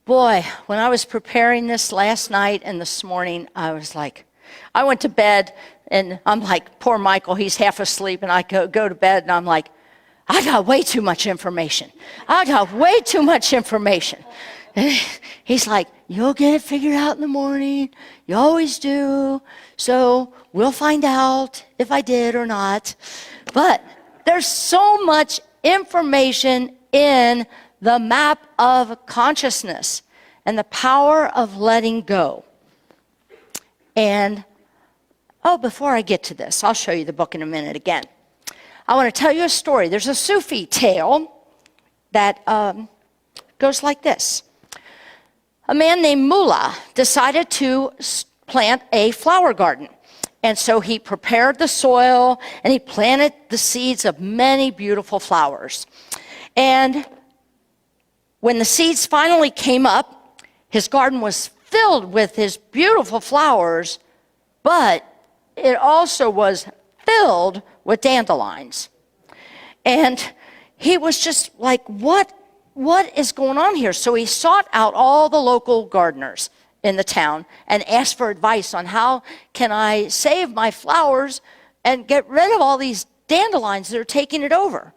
Boy, when I was preparing this last night and this morning, I was like, I went to bed and I'm like, poor Michael, he's half asleep, and I go to bed and I'm like, I got way too much information. I got way too much information. And he's like, you'll get it figured out in the morning. You always do. So we'll find out if I did or not. But there's so much information in the map of consciousness and the power of letting go. And, before I get to this, I'll show you the book in a minute again. I want to tell you a story. There's a Sufi tale that goes like this. A man named Mullah decided to plant a flower garden. And so he prepared the soil and he planted the seeds of many beautiful flowers. And when the seeds finally came up, his garden was filled with his beautiful flowers, but it also was filled with dandelions. And he was just like, what is going on here? So he sought out all the local gardeners in the town and asked for advice on how can I save my flowers and get rid of all these dandelions that are taking it over.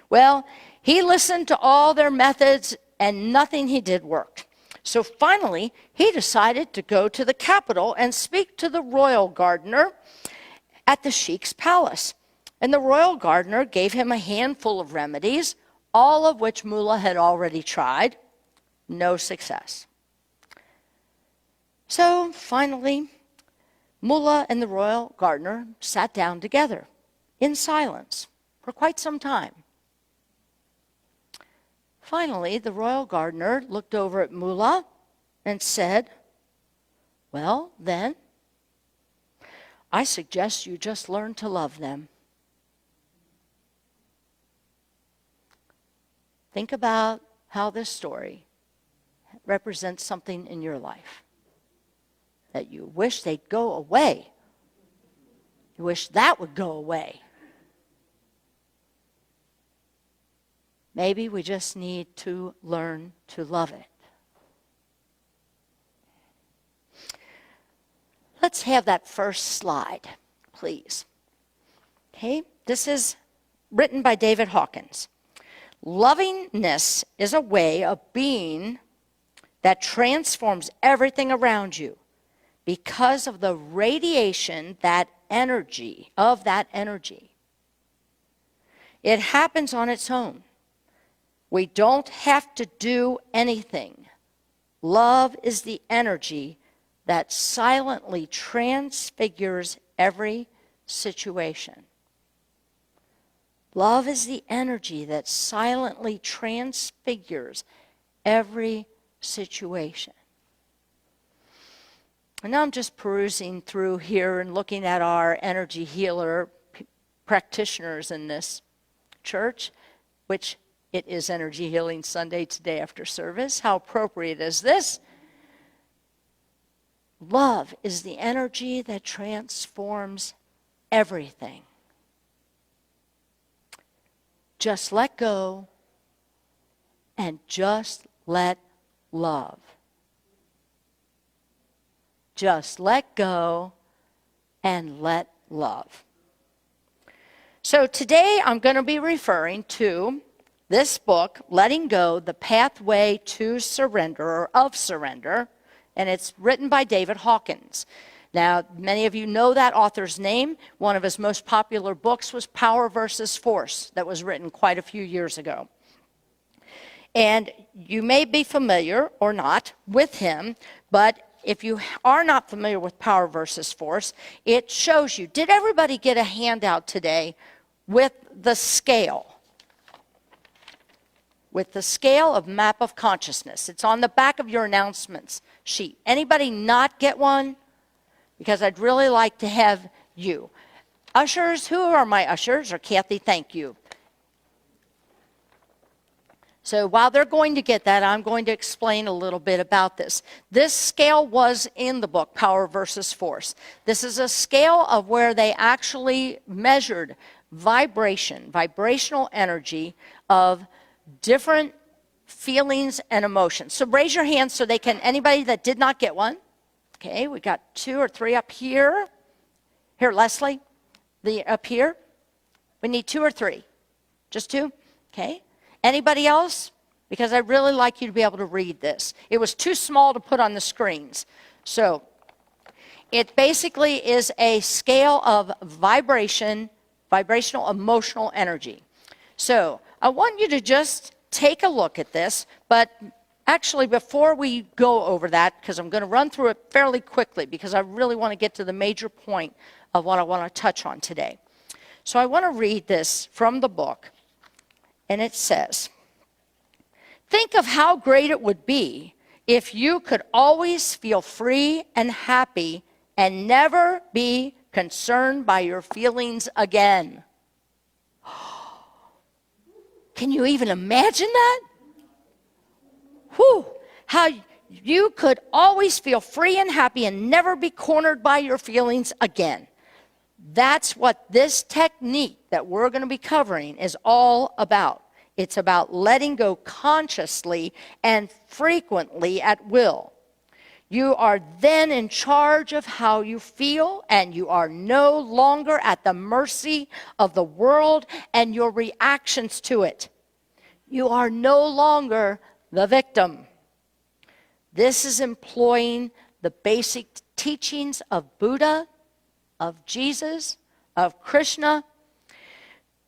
Well, he listened to all their methods and nothing he did worked. So finally, he decided to go to the capital and speak to the royal gardener at the sheik's palace. And the royal gardener gave him a handful of remedies, all of which Mullah had already tried. No success. So finally, Mullah and the royal gardener sat down together in silence for quite some time. Finally, the royal gardener looked over at Mullah and said, well, then, I suggest you just learn to love them. Think about how this story represents something in your life that you wish they'd go away. You wish that would go away. Maybe we just need to learn to love it. Let's have that first slide, please. Okay, this is written by David Hawkins. Lovingness is a way of being that transforms everything around you because of the radiation, that energy. It happens on its own. We don't have to do anything. Love is the energy that silently transfigures every situation. Love is the energy that silently transfigures every situation. And now I'm just perusing through here and looking at our energy healer practitioners in this church, which it is Energy Healing Sunday today after service. How appropriate is this? Love is the energy that transforms everything. Just let go and just let love. Just let go and let love. So today I'm going to be referring to this book, Letting Go, The Pathway to Surrender, or of Surrender, and it's written by David Hawkins. Now, many of you know that author's name. One of his most popular books was Power versus Force, that was written quite a few years ago. And you may be familiar or not with him, but if you are not familiar with Power versus Force, it shows you. Did everybody get a handout today with the scale? With the scale of map of consciousness. It's on the back of your announcements sheet. Anybody not get one? Because I'd really like to have you. Ushers, who are my ushers? Or Kathy, thank you. So while they're going to get that, I'm going to explain a little bit about this. This scale was in the book, Power versus Force. This is a scale of where they actually measured vibrational energy of different feelings, and emotions. So raise your hands so they can, anybody that did not get one. Okay, we got 2 or 3 up here. Here, Leslie, up here. We need 2 or 3. Just 2? Okay. Anybody else? Because I'd really like you to be able to read this. It was too small to put on the screens. So it basically is a scale of vibrational emotional energy. So I want you to just take a look at this, but actually before we go over that, because I'm going to run through it fairly quickly because I really want to get to the major point of what I want to touch on today. So I want to read this from the book, and it says, think of how great it would be if you could always feel free and happy and never be concerned by your feelings again. Can you even imagine that? Whew, how you could always feel free and happy and never be cornered by your feelings again. That's what this technique that we're going to be covering is all about. It's about letting go consciously and frequently at will. You are then in charge of how you feel, and you are no longer at the mercy of the world and your reactions to it. You are no longer the victim. This is employing the basic teachings of Buddha, of Jesus, of Krishna.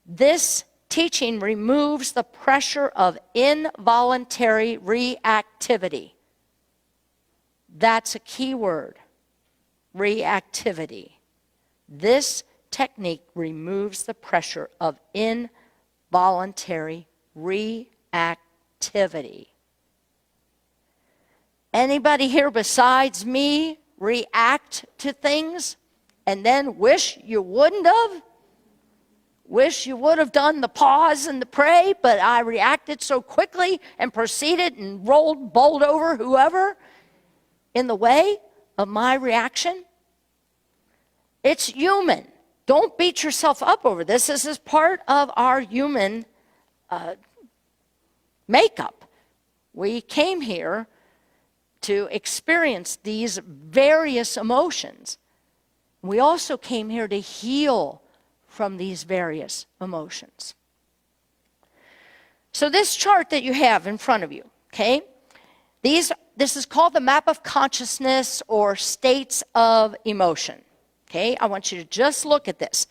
This teaching removes the pressure of involuntary reactivity. That's a key word, reactivity. This technique removes the pressure of involuntary reactivity. Anybody here besides me react to things and then wish you wouldn't have? Wish you would have done the pause and the pray, but I reacted so quickly and proceeded and bowled over whoever in the way of my reaction? It's human. Don't beat yourself up over this. This is part of our human makeup. We came here to experience these various emotions. We also came here to heal from these various emotions. So this chart that you have in front of you, okay, this is called the map of consciousness or states of emotion. Okay, I want you to just look at this.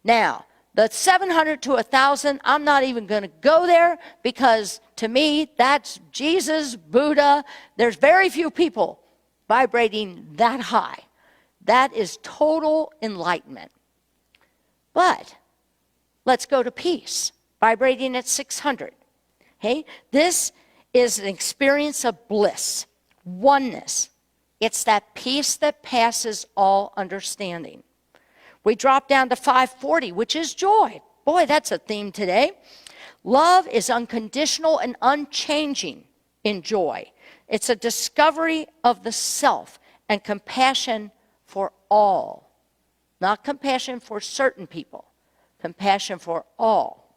Now, the 700 to 1,000, I'm not even going to go there because to me, that's Jesus, Buddha. There's very few people vibrating that high. That is total enlightenment. But let's go to peace, vibrating at 600. Okay, this is an experience of bliss, oneness. It's that peace that passes all understanding. We drop down to 540, which is joy. Boy, that's a theme today. Love is unconditional and unchanging in joy. It's a discovery of the self and compassion for all. Not compassion for certain people, compassion for all.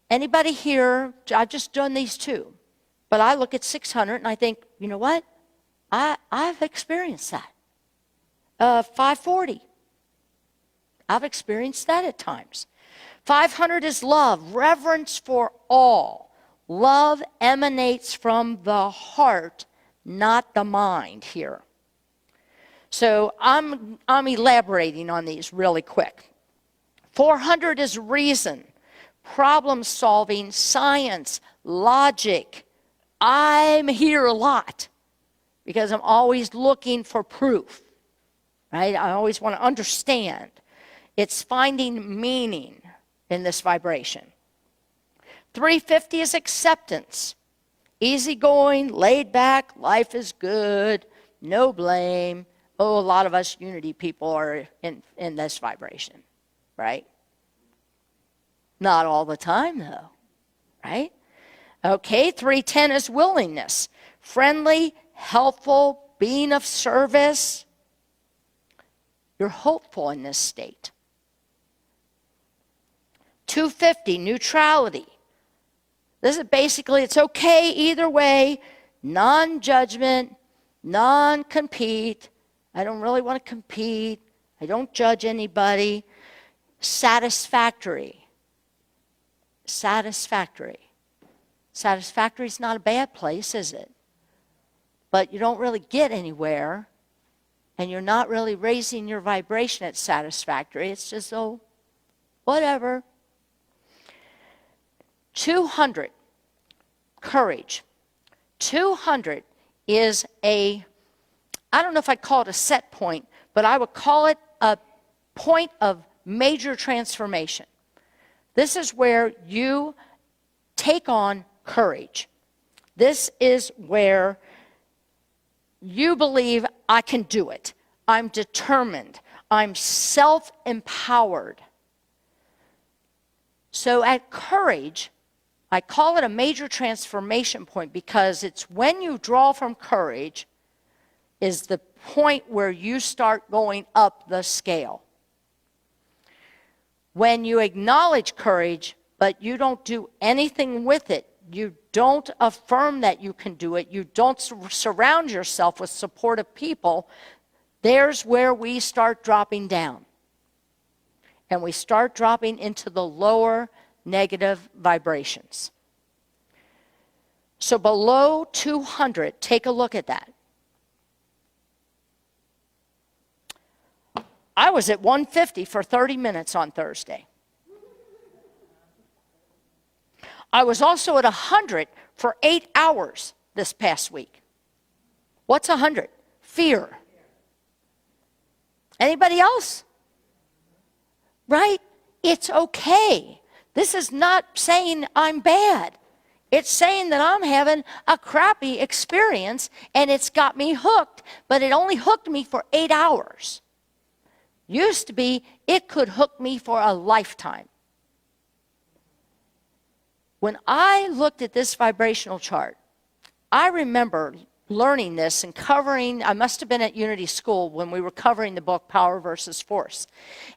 Anybody here, I've just done these two, but I look at 600 and I think, you know what? I've experienced that. 540. I've experienced that at times. 500 is love, reverence for all. Love emanates from the heart, not the mind here. So I'm elaborating on these really quick. 400 is reason, problem solving, science, logic. I'm here a lot because I'm always looking for proof, right? I always want to understand. It's finding meaning in this vibration. 350 is acceptance. Easygoing, laid back, life is good, no blame. Oh, a lot of us unity people are in this vibration, right? Not all the time, though, right? Okay, 310 is willingness. Friendly, helpful, being of service. You're hopeful in this state. 250, neutrality. This is basically, it's okay either way, non-judgment, non-compete. I don't really want to compete. I don't judge anybody. Satisfactory. Satisfactory. Satisfactory is not a bad place, is it? But you don't really get anywhere, and you're not really raising your vibration at satisfactory. It's just, oh, whatever. 200, courage. 200 is I don't know if I'd call it a set point, but I would call it a point of major transformation. This is where you take on courage. This is where you believe, I can do it. I'm determined. I'm self-empowered. So at courage, I call it a major transformation point because it's when you draw from courage is the point where you start going up the scale. When you acknowledge courage, but you don't do anything with it, you don't affirm that you can do it, you don't surround yourself with supportive people, there's where we start dropping down. And we start dropping into the lower negative vibrations. So below 200, take a look at that. I was at 150 for 30 minutes on Thursday. I was also at 100 for 8 hours this past week. What's 100? Fear. Anybody else? Right? It's okay. This is not saying I'm bad. It's saying that I'm having a crappy experience and it's got me hooked, but it only hooked me for 8 hours. Used to be, it could hook me for a lifetime. When I looked at this vibrational chart, I remember learning this and covering, I must have been at Unity School when we were covering the book Power versus Force.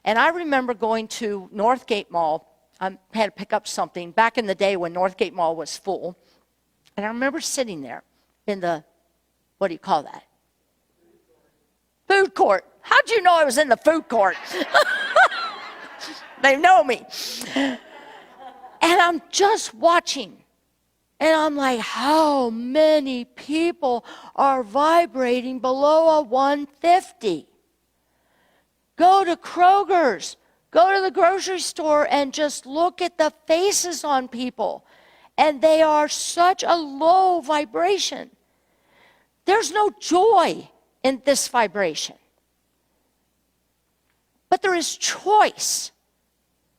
And I remember going to Northgate Mall. I had to pick up something back in the day when Northgate Mall was full. And I remember sitting there in the, what do you call that? Food court. How'd you know I was in the food court? They know me. And I'm just watching. And I'm like, how many people are vibrating below a 150? Go to Kroger's. Go to the grocery store and just look at the faces on people. And they are such a low vibration. There's no joy in this vibration. But there is choice.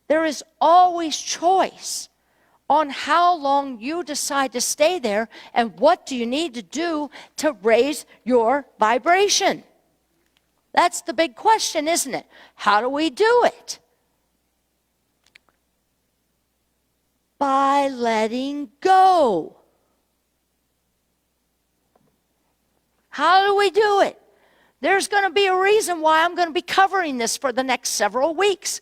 There is always choice on how long you decide to stay there and what do you need to do to raise your vibration. That's the big question, isn't it? How do we do it? By letting go. How do we do it? There's going to be a reason why I'm going to be covering this for the next several weeks.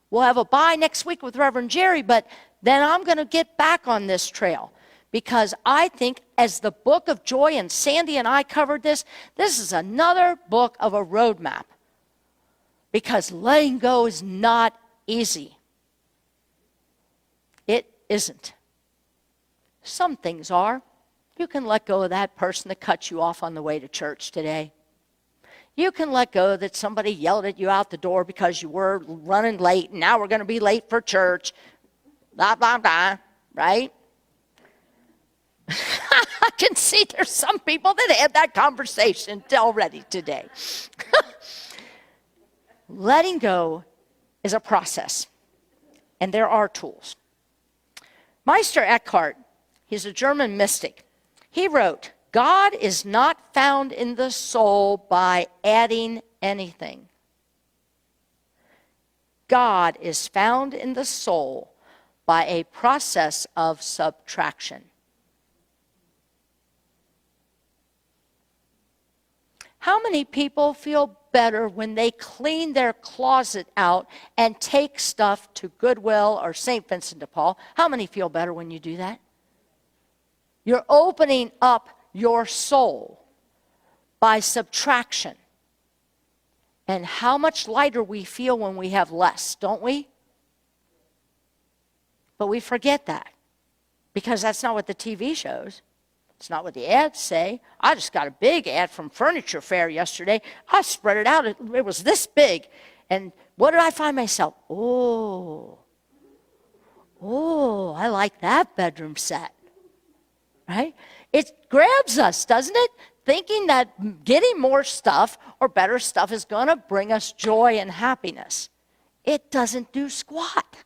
We'll have a bye next week with Reverend Jerry, but then I'm going to get back on this trail because I think as the book of joy, and Sandy and I covered this, this is another book of a roadmap because letting go is not easy. It isn't. Some things are. You can let go of that person that cut you off on the way to church today. You can let go that somebody yelled at you out the door because you were running late, and now we're going to be late for church. Blah, blah, blah, right? I can see there's some people that had that conversation already today. Letting go is a process, and there are tools. Meister Eckhart, he's a German mystic. He wrote, God is not found in the soul by adding anything. God is found in the soul by a process of subtraction. How many people feel better when they clean their closet out and take stuff to Goodwill or St. Vincent de Paul? How many feel better when you do that? You're opening up your soul by subtraction. And how much lighter we feel when we have less, don't we? But we forget that because that's not what the TV shows. It's not what the ads say. I just got a big ad from Furniture Fair yesterday. I spread it out. It was this big. And what did I find myself? Oh, I like that bedroom set. Right? It grabs us, doesn't it? Thinking that getting more stuff or better stuff is going to bring us joy and happiness. It doesn't do squat.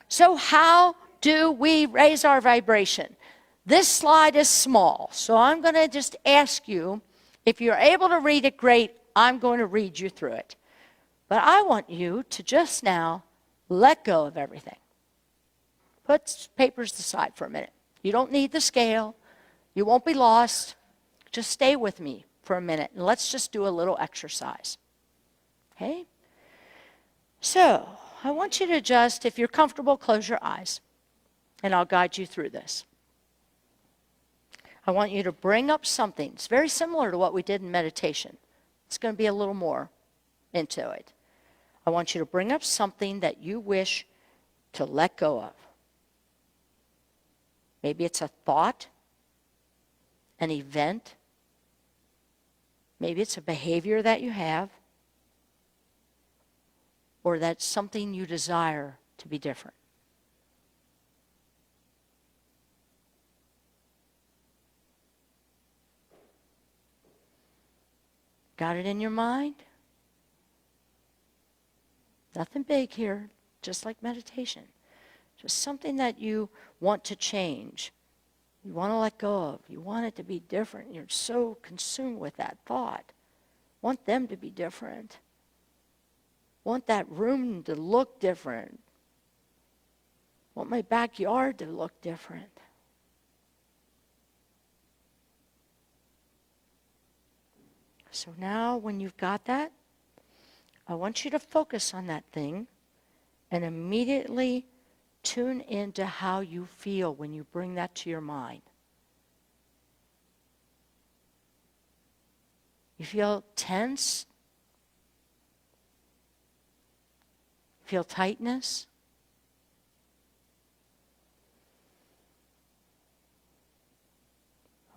So how do we raise our vibration? This slide is small, so I'm going to just ask you, if you're able to read it, great, I'm going to read you through it. But I want you to just now let go of everything. Put papers aside for a minute. You don't need the scale. You won't be lost. Just stay with me for a minute, and let's just do a little exercise. Okay? So, I want you to just, if you're comfortable, close your eyes, and I'll guide you through this. I want you to bring up something. It's very similar to what we did in meditation. It's going to be a little more into it. I want you to bring up something that you wish to let go of. Maybe it's a thought, an event. Maybe it's a behavior that you have, or that's something you desire to be different. Got it in your mind? Nothing big here, just like meditation. Just something that you want to change. You want to let go of. You want it to be different. You're so consumed with that thought. Want them to be different. Want that room to look different. Want my backyard to look different. So now when you've got that, I want you to focus on that thing and immediately tune into how you feel when you bring that to your mind. You feel tense? Feel tightness?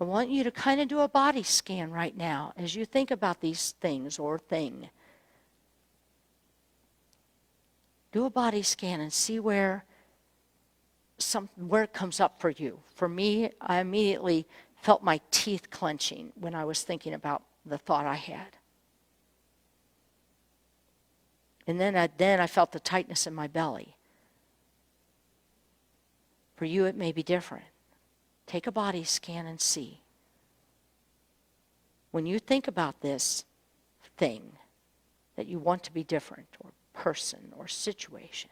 I want you to kind of do a body scan right now as you think about these things or thing. Do a body scan and see where it comes up for you. For me, I immediately felt my teeth clenching when I was thinking about the thought I had. And then I felt the tightness in my belly. For you, it may be different. Take a body scan and see. When you think about this thing that you want to be different, or person, or situation,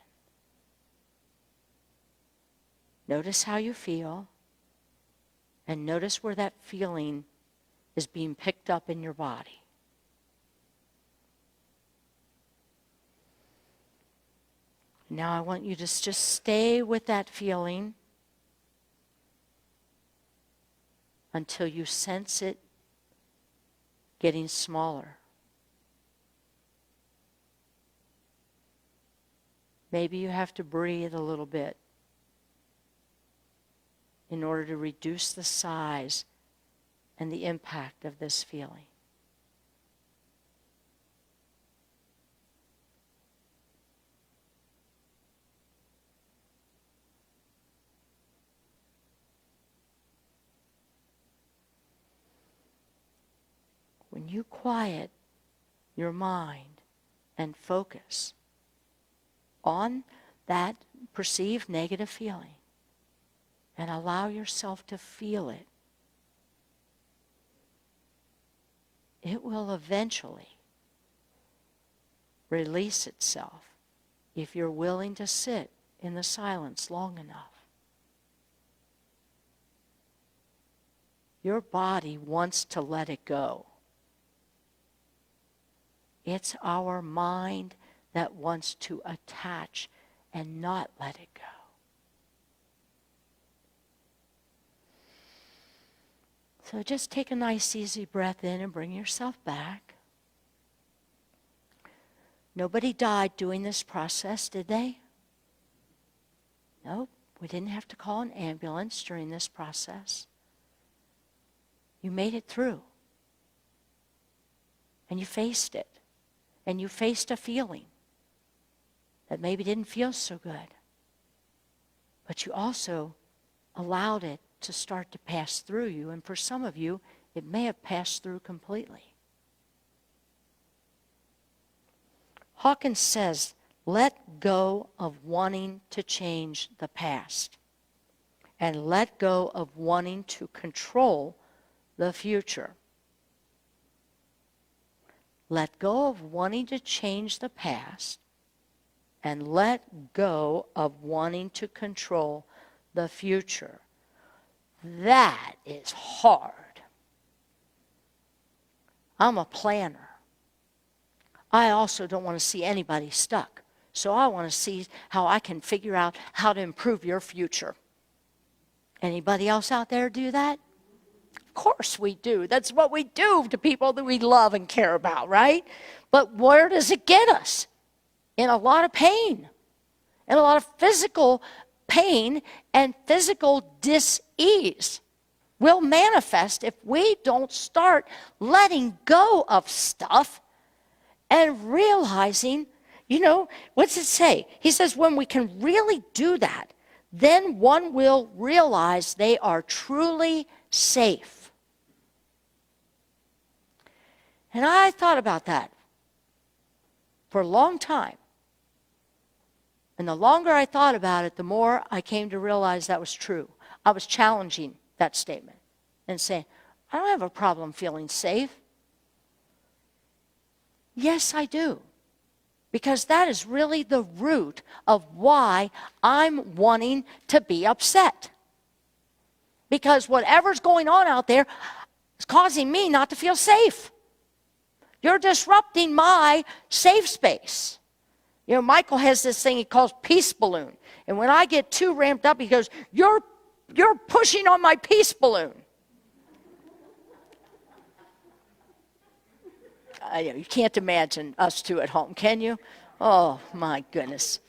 notice how you feel, and notice where that feeling is being picked up in your body. Now I want you to just stay with that feeling until you sense it getting smaller. Maybe you have to breathe a little bit in order to reduce the size and the impact of this feeling. When you quiet your mind and focus on that perceived negative feeling and allow yourself to feel it, it will eventually release itself if you're willing to sit in the silence long enough. Your body wants to let it go. It's our mind that wants to attach and not let it go. So just take a nice, easy breath in and bring yourself back. Nobody died doing this process, did they? Nope. We didn't have to call an ambulance during this process. You made it through. And you faced it. And you faced a feeling that maybe didn't feel so good. But you also allowed it to start to pass through you. And for some of you, it may have passed through completely. Hawkins says, let go of wanting to change the past. And let go of wanting to control the future. Let go of wanting to change the past. And let go of wanting to control the future. That is hard. I'm a planner. I also don't want to see anybody stuck. So I want to see how I can figure out how to improve your future. Anybody else out there do that? Of course we do. That's what we do to people that we love and care about, right? But where does it get us? In a lot of pain. In a lot of physical pain and physical dis-ease will manifest if we don't start letting go of stuff and realizing, what's it say? He says when we can really do that, then one will realize they are truly safe. And I thought about that for a long time. And the longer I thought about it, the more I came to realize that was true. I was challenging that statement and saying, I don't have a problem feeling safe. Yes, I do. Because that is really the root of why I'm wanting to be upset. Because whatever's going on out there is causing me not to feel safe. You're disrupting my safe space. Michael has this thing he calls peace balloon. And when I get too ramped up, he goes, you're pushing on my peace balloon. You can't imagine us two at home, can you? Oh, my goodness.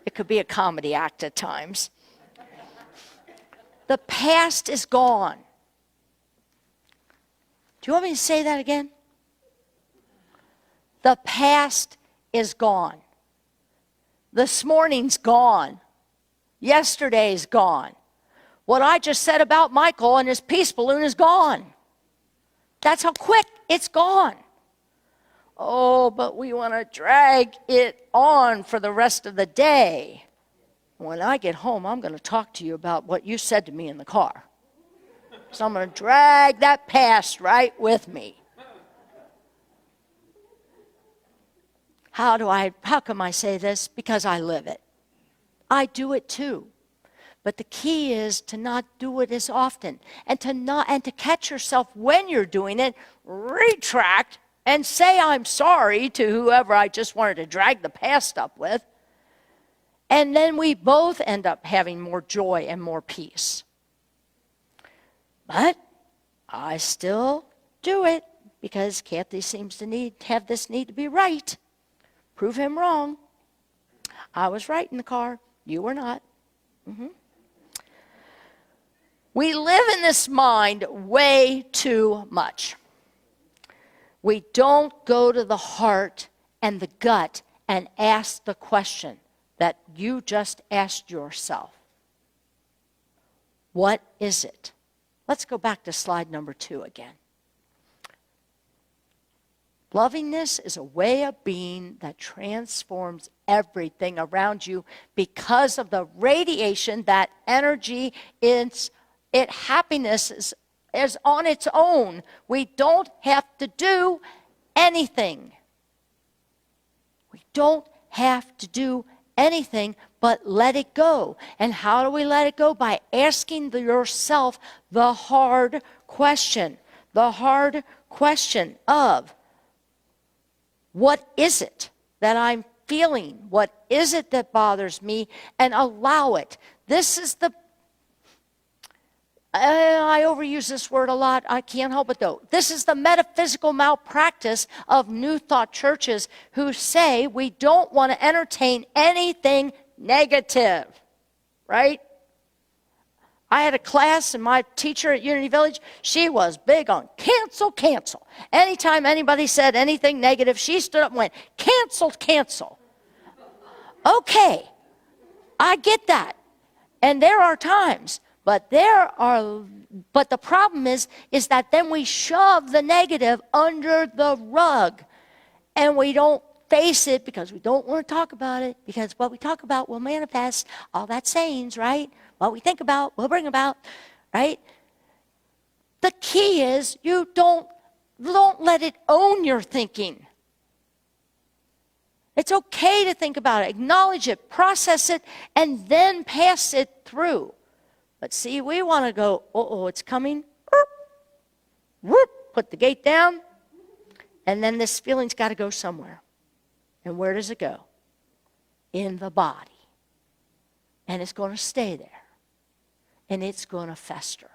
It could be a comedy act at times. The past is gone. Do you want me to say that again? The past is gone. This morning's gone. Yesterday's gone. What I just said about Michael and his peace balloon is gone. That's how quick it's gone. Oh, but we want to drag it on for the rest of the day. When I get home, I'm going to talk to you about what you said to me in the car. So I'm going to drag that past right with me. How come I say this? Because I live it. I do it too. But the key is to not do it as often and to catch yourself when you're doing it, retract and say I'm sorry to whoever I just wanted to drag the past up with. And then we both end up having more joy and more peace. But I still do it because Kathy seems to have this need to be right. Prove him wrong. I was right in the car. You were not. We live in this mind way too much. We don't go to the heart and the gut and ask the question that you just asked yourself. What is it? Let's go back to slide number 2 again. Lovingness is a way of being that transforms everything around you because of the radiation, that energy. Happiness is on its own. We don't have to do anything. We don't have to do anything but let it go. And how do we let it go? By asking yourself the hard question. The hard question of, what is it that I'm feeling? What is it that bothers me? And allow it. This is I overuse this word a lot. I can't help it though. This is the metaphysical malpractice of New Thought churches who say we don't want to entertain anything negative, right? I had a class, and my teacher at Unity Village, she was big on cancel, cancel. Anytime anybody said anything negative, she stood up and went, cancel, cancel. Okay, I get that. And there are times, but the problem is that then we shove the negative under the rug, and we don't face it because we don't want to talk about it, because what we talk about will manifest. All that sayings, right? What we think about, we'll bring about, right? The key is you don't let it own your thinking. It's okay to think about it, acknowledge it, process it, and then pass it through. But see, we want to go, uh-oh, it's coming. Whoop, put the gate down, and then this feeling's got to go somewhere. And where does it go? In the body. And it's going to stay there. And it's going to fester.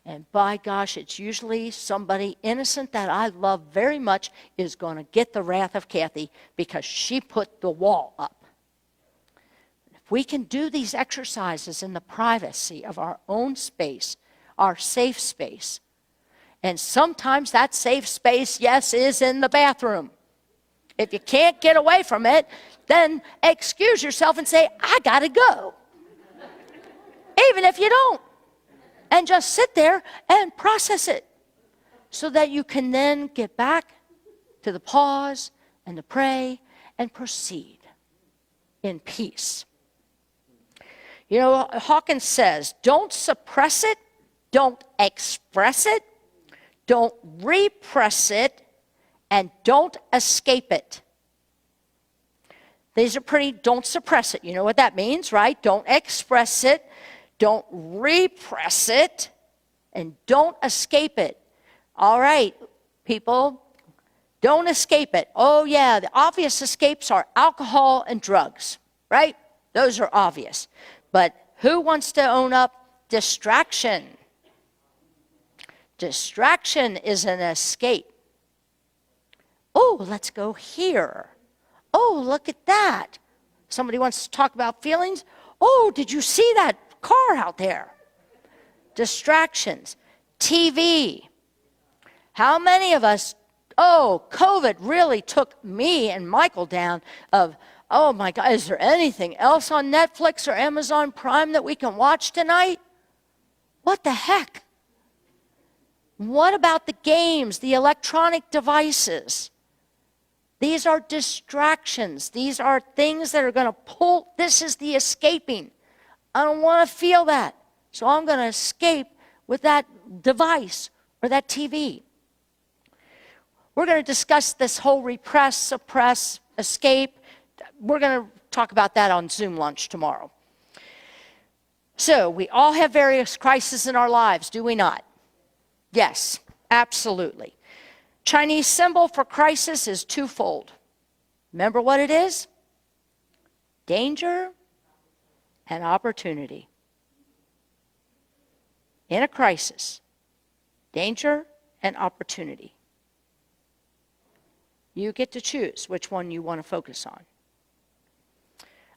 And by gosh, it's usually somebody innocent that I love very much is going to get the wrath of Kathy because she put the wall up. If we can do these exercises in the privacy of our own space, our safe space, and sometimes that safe space, yes, is in the bathroom. If you can't get away from it, then excuse yourself and say, I got to go. Even if you don't. And just sit there and process it so that you can then get back to the pause and to pray and proceed in peace. You know, Hawkins says, don't suppress it, don't express it, don't repress it, and don't escape it. These are pretty, don't suppress it. You know what that means, right? Don't express it. Don't repress it, and don't escape it. All right, people, don't escape it. Oh, yeah, the obvious escapes are alcohol and drugs, right? Those are obvious. But who wants to own up distraction? Distraction is an escape. Oh, let's go here. Oh, look at that. Somebody wants to talk about feelings. Oh, did you see that car out there? Distractions. TV. How many of us, COVID really took me and Michael down of, oh my God, is there anything else on Netflix or Amazon Prime that we can watch tonight? What the heck? What about the games, the electronic devices? These are distractions. These are things that are going to pull. This is the escaping. I don't want to feel that. So I'm going to escape with that device or that TV. We're going to discuss this whole repress, suppress, escape. We're going to talk about that on Zoom lunch tomorrow. So we all have various crises in our lives, do we not? Yes, absolutely. Chinese symbol for crisis is twofold. Remember what it is? Danger and opportunity. In a crisis, danger and opportunity. You get to choose which one you want to focus on.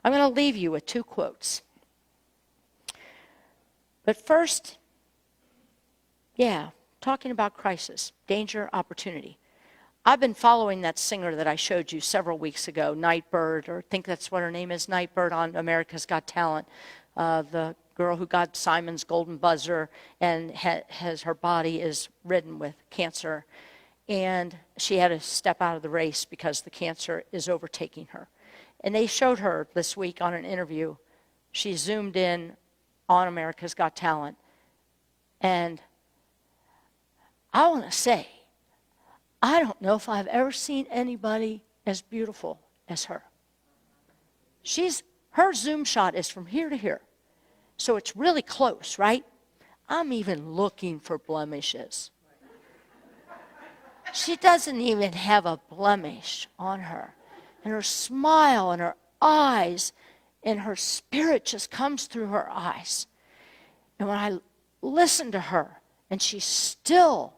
I'm going to leave you with two quotes. But first, talking about crisis, danger, opportunity. I've been following that singer that I showed you several weeks ago, Nightbird, or I think that's what her name is, Nightbird on America's Got Talent. The girl who got Simon's Golden Buzzer and has her body is ridden with cancer. And she had to step out of the race because the cancer is overtaking her. And they showed her this week on an interview. She zoomed in on America's Got Talent. And I want to say, I don't know if I've ever seen anybody as beautiful as her. Her zoom shot is from here to here. So it's really close, right? I'm even looking for blemishes. She doesn't even have a blemish on her. And her smile and her eyes and her spirit just comes through her eyes. And when listen to her, and she's still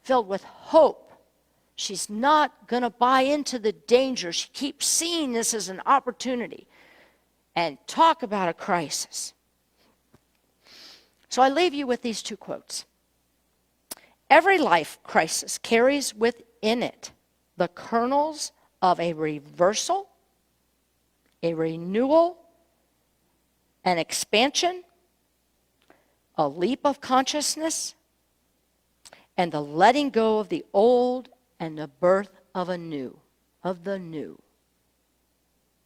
filled with hope. She's not going to buy into the danger. She keeps seeing this as an opportunity. And talk about a crisis. So I leave you with these two quotes. Every life crisis carries within it the kernels of a reversal, a renewal, an expansion, a leap of consciousness, and the letting go of the old and the birth of a new, of the new.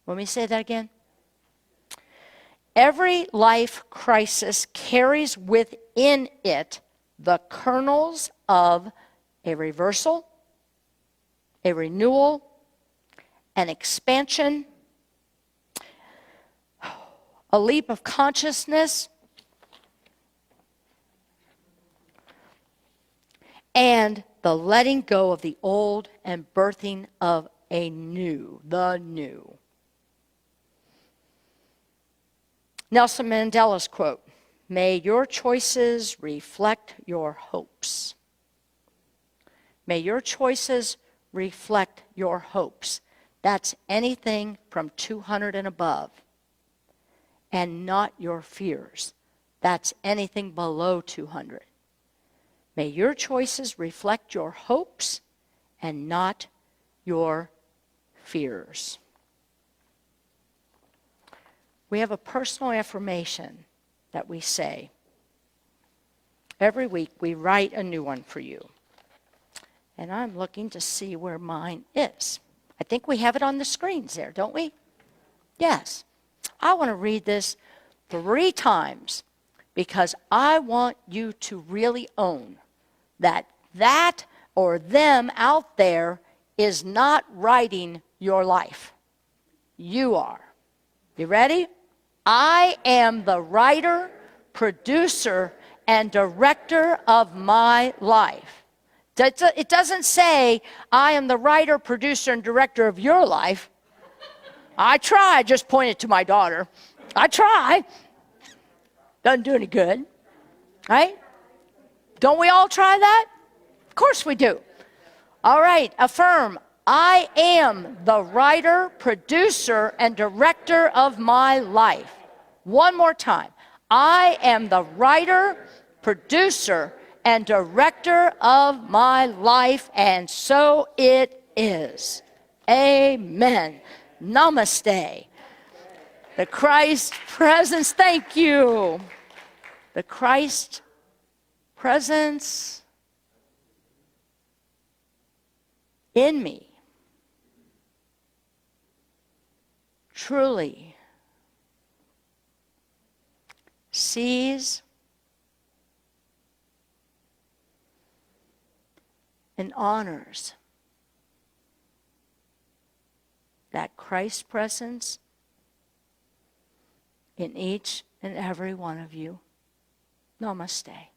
Let me say that again. Every life crisis carries within it the kernels of a reversal, a renewal, an expansion, a leap of consciousness, and the letting go of the old and birthing of a new, the new. Nelson Mandela's quote, "May your choices reflect your hopes." May your choices reflect your hopes. That's anything from 200 and above. And not your fears. That's anything below 200. May your choices reflect your hopes and not your fears. We have a personal affirmation that we say. Every week we write a new one for you. And I'm looking to see where mine is. I think we have it on the screens there, don't we? Yes. I want to read this 3 times because I want you to really own that or them out there is not writing your life. You are. You ready? I am the writer, producer, and director of my life. It doesn't say, I am the writer, producer, and director of your life. I try, just point it to my daughter. I try. Doesn't do any good, right? Don't we all try that? Of course we do. All right, affirm. I am the writer, producer, and director of my life. One more time. I am the writer, producer, and director of my life, and so it is. Amen. Namaste. The Christ presence, thank you. The Christ presence in me truly sees and honors that Christ presence in each and every one of you. Namaste.